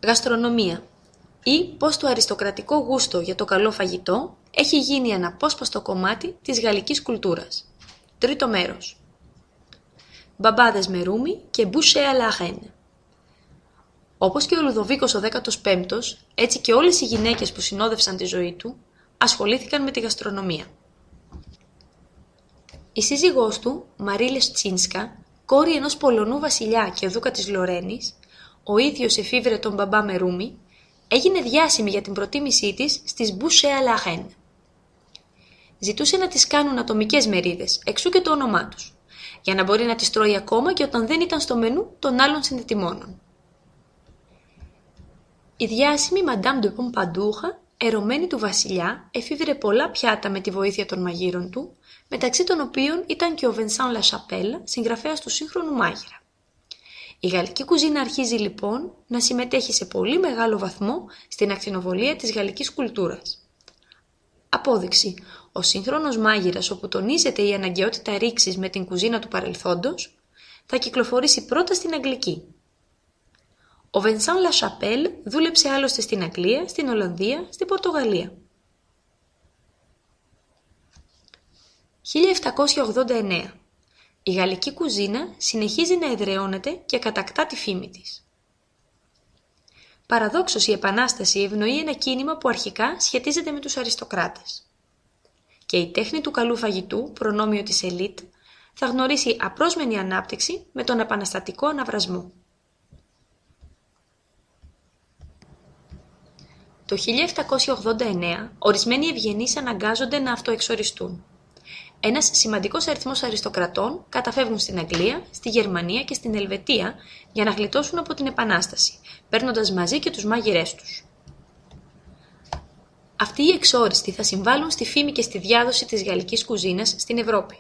Γαστρονομία ή πώς το αριστοκρατικό γούστο για το καλό φαγητό έχει γίνει αναπόσπαστο κομμάτι της γαλλικής κουλτούρας. Τρίτο μέρος. Μπαμπάδες με ρούμι και μπουσέ à la reine. Όπως και ο Λουδοβίκος ο 15ος, έτσι και όλες οι γυναίκες που συνόδευσαν τη ζωή του, ασχολήθηκαν με τη γαστρονομία. Η σύζυγός του, Μαρή Λεστσίνσκα, κόρη ενός Πολωνού βασιλιά και δούκα της Λορένης, ο ίδιος εφήβρε τον μπαμπά με ρούμι, έγινε διάσημη για την προτίμησή της στις μπουσέ à la reine. Ζητούσε να τις κάνουν ατομικές μερίδες, εξού και το όνομά τους, για να μπορεί να τις τρώει ακόμα και όταν δεν ήταν στο μενού των άλλων συνδετημόνων. Η διάσημη Madame de Pompadour, ερωμένη του βασιλιά, εφήβρε πολλά πιάτα με τη βοήθεια των μαγείρων του, μεταξύ των οποίων ήταν και ο Vincent La Chapelle, συγγραφέας του σύγχρονου μάγειρα. Η γαλλική κουζίνα αρχίζει λοιπόν να συμμετέχει σε πολύ μεγάλο βαθμό στην ακτινοβολία της γαλλικής κουλτούρας. Απόδειξη: ο σύγχρονος μάγειρας, όπου τονίζεται η αναγκαιότητα ρήξης με την κουζίνα του παρελθόντος, θα κυκλοφορήσει πρώτα στην αγγλική. Ο Vincent La Chapelle δούλεψε άλλωστε στην Αγγλία, στην Ολλανδία, στην Πορτογαλία. 1789. Η γαλλική κουζίνα συνεχίζει να εδραιώνεται και κατακτά τη φήμη της. Παραδόξως η Επανάσταση ευνοεί ένα κίνημα που αρχικά σχετίζεται με τους αριστοκράτες. Και η τέχνη του καλού φαγητού, προνόμιο της ελίτ, θα γνωρίσει απρόσμενη ανάπτυξη με τον επαναστατικό αναβρασμό. Το 1789 ορισμένοι ευγενείς αναγκάζονται να αυτοεξοριστούν. Ένας σημαντικός αριθμός αριστοκρατών καταφεύγουν στην Αγγλία, στη Γερμανία και στην Ελβετία για να γλιτώσουν από την Επανάσταση, παίρνοντας μαζί και τους μάγειρές τους. Αυτοί οι εξόριστοι θα συμβάλλουν στη φήμη και στη διάδοση της γαλλικής κουζίνας στην Ευρώπη.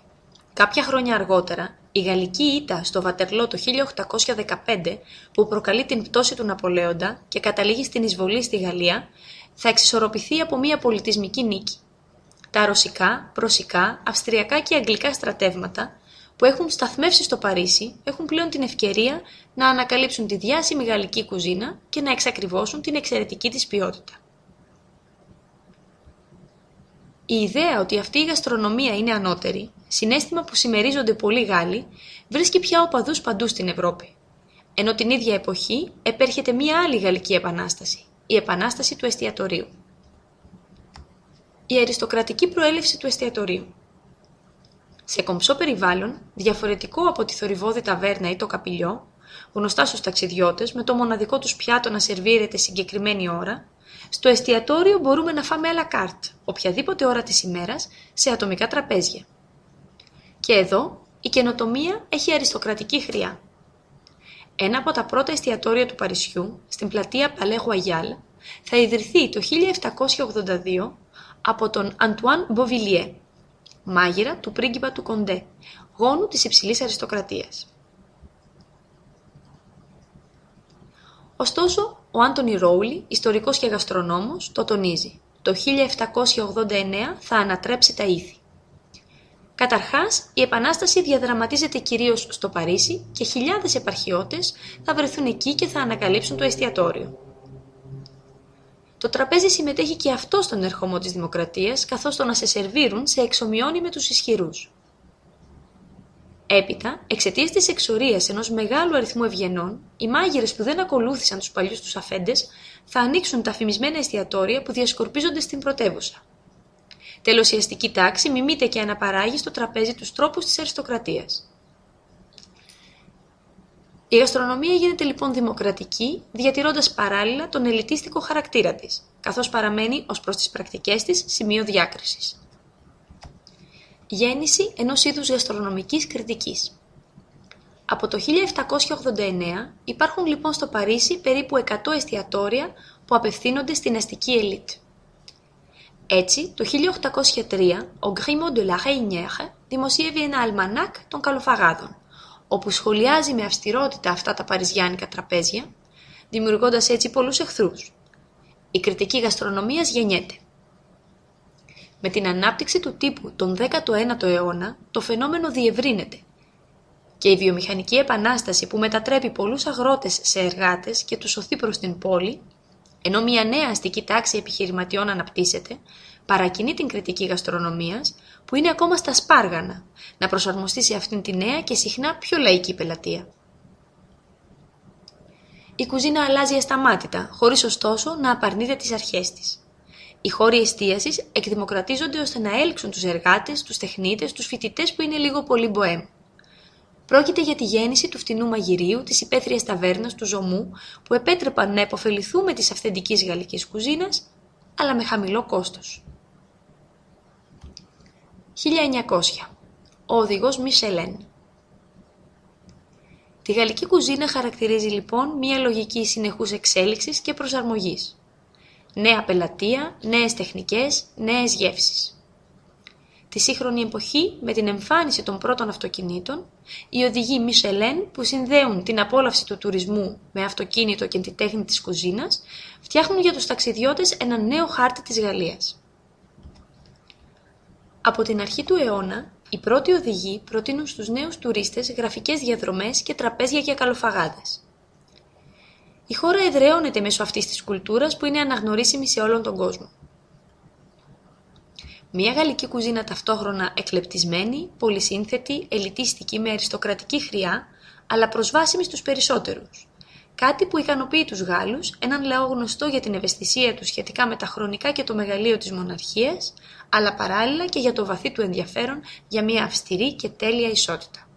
Κάποια χρόνια αργότερα, η γαλλική ήττα στο Βατερλό το 1815, που προκαλεί την πτώση του Ναπολέοντα και καταλήγει στην εισβολή στη Γαλλία, θα εξισορροπηθεί από μια πολιτισμική νίκη. Τα ρωσικά, πρωσικά, αυστριακά και αγγλικά στρατεύματα που έχουν σταθμεύσει στο Παρίσι έχουν πλέον την ευκαιρία να ανακαλύψουν τη διάσημη γαλλική κουζίνα και να εξακριβώσουν την εξαιρετική της ποιότητα. Η ιδέα ότι αυτή η γαστρονομία είναι ανώτερη, συναίσθημα που συμμερίζονται πολλοί Γάλλοι, βρίσκει πια οπαδούς παντού στην Ευρώπη. Ενώ την ίδια εποχή επέρχεται μια άλλη γαλλική επανάσταση, η επανάσταση του εστιατορίου. Η αριστοκρατική προέλευση του εστιατορίου. Σε κομψό περιβάλλον, διαφορετικό από τη θορυβόδη ταβέρνα ή το καπηλιό, γνωστά στους ταξιδιώτες με το μοναδικό τους πιάτο να σερβίρεται συγκεκριμένη ώρα, στο εστιατόριο μπορούμε να φάμε à la carte, οποιαδήποτε ώρα της ημέρας, σε ατομικά τραπέζια. Και εδώ η καινοτομία έχει αριστοκρατική χρειά. Ένα από τα πρώτα εστιατόρια του Παρισιού, στην πλατεία Palais Royal, θα ιδρυθεί το 1782 από τον Antoine Beauvillier, μάγειρα του πρίγκιπα του Κοντέ, γόνου της υψηλής αριστοκρατίας. Ωστόσο, ο Άντονι Ρόουλι, ιστορικός και γαστρονόμος, το τονίζει. Το 1789 θα ανατρέψει τα ήθη. Καταρχάς, η Επανάσταση διαδραματίζεται κυρίως στο Παρίσι και χιλιάδες επαρχιώτες θα βρεθούν εκεί και θα ανακαλύψουν το εστιατόριο. Το τραπέζι συμμετέχει και αυτό στον ερχομό της δημοκρατίας, καθώς το να σε σερβίρουν σε εξομοιώνει με τους ισχυρούς. Έπειτα, εξαιτίας της εξορίας ενός μεγάλου αριθμού ευγενών, οι μάγειρες που δεν ακολούθησαν τους παλιούς τους αφέντες θα ανοίξουν τα φημισμένα εστιατόρια που διασκορπίζονται στην πρωτεύουσα. Τέλος, η αστική τάξη μιμείται και αναπαράγει στο τραπέζι τους τρόπους της αριστοκρατίας. Η γαστρονομία γίνεται λοιπόν δημοκρατική, διατηρώντας παράλληλα τον ελιτίστικο χαρακτήρα της, καθώς παραμένει ως προς τις πρακτικές της σημείο διάκρισης. Γέννηση ενός είδους γαστρονομικής κριτικής. Από το 1789 υπάρχουν λοιπόν στο Παρίσι περίπου 100 εστιατόρια που απευθύνονται στην αστική ελίτ. Έτσι, το 1803 ο Grimaud de la Reynière δημοσίευε ένα αλμανάκ των καλοφαγάδων, όπου σχολιάζει με αυστηρότητα αυτά τα παριζιάνικα τραπέζια, δημιουργώντας έτσι πολλούς εχθρούς. Η κριτική γαστρονομίας γεννιέται. Με την ανάπτυξη του τύπου τον 19ο αιώνα, το φαινόμενο διευρύνεται. Και η βιομηχανική επανάσταση που μετατρέπει πολλούς αγρότες σε εργάτες και τους σωθεί προς την πόλη, ενώ μια νέα αστική τάξη επιχειρηματιών αναπτύσσεται, παρακινεί την κριτική γαστρονομίας, που είναι ακόμα στα σπάργανα, να προσαρμοστεί σε αυτήν τη νέα και συχνά πιο λαϊκή πελατεία. Η κουζίνα αλλάζει ασταμάτητα, χωρίς ωστόσο να απαρνείται τις αρχές της. Οι χώροι εστίασης εκδημοκρατίζονται ώστε να έλξουν τους εργάτες, τους τεχνίτες, τους φοιτητές που είναι λίγο πολύ μποέμ. Πρόκειται για τη γέννηση του φτηνού μαγειρίου, της υπαίθριας ταβέρνας, του ζωμού, που επέτρεπαν να επωφεληθούμε της αυθεντικής γαλλικής κουζίνας, αλλά με χαμηλό κόστος. 1900. Ο οδηγός Μισελέν. Τη γαλλική κουζίνα χαρακτηρίζει λοιπόν μία λογική συνεχούς εξέλιξης και προσαρμογής. Νέα πελατεία, νέες τεχνικές, νέες γεύσεις. Τη σύγχρονη εποχή, με την εμφάνιση των πρώτων αυτοκινήτων, οι οδηγοί Μισελέν που συνδέουν την απόλαυση του τουρισμού με αυτοκίνητο και την τέχνη της κουζίνας, φτιάχνουν για τους ταξιδιώτες ένα νέο χάρτη της Γαλλίας. Από την αρχή του αιώνα, οι πρώτοι οδηγοί προτείνουν στους νέους τουρίστες γραφικές διαδρομές και τραπέζια για καλοφαγάδες. Η χώρα εδραιώνεται μέσω αυτής της κουλτούρας που είναι αναγνωρίσιμη σε όλον τον κόσμο. Μια γαλλική κουζίνα ταυτόχρονα εκλεπτισμένη, πολυσύνθετη, ελιτίστικη με αριστοκρατική χρειά, αλλά προσβάσιμη στους περισσότερους. Κάτι που ικανοποιεί τους Γάλλους, έναν λαό γνωστό για την ευαισθησία του σχετικά με τα χρονικά και το μεγαλείο της μοναρχίας, αλλά παράλληλα και για το βαθύ του ενδιαφέρον για μια αυστηρή και τέλεια ισότητα.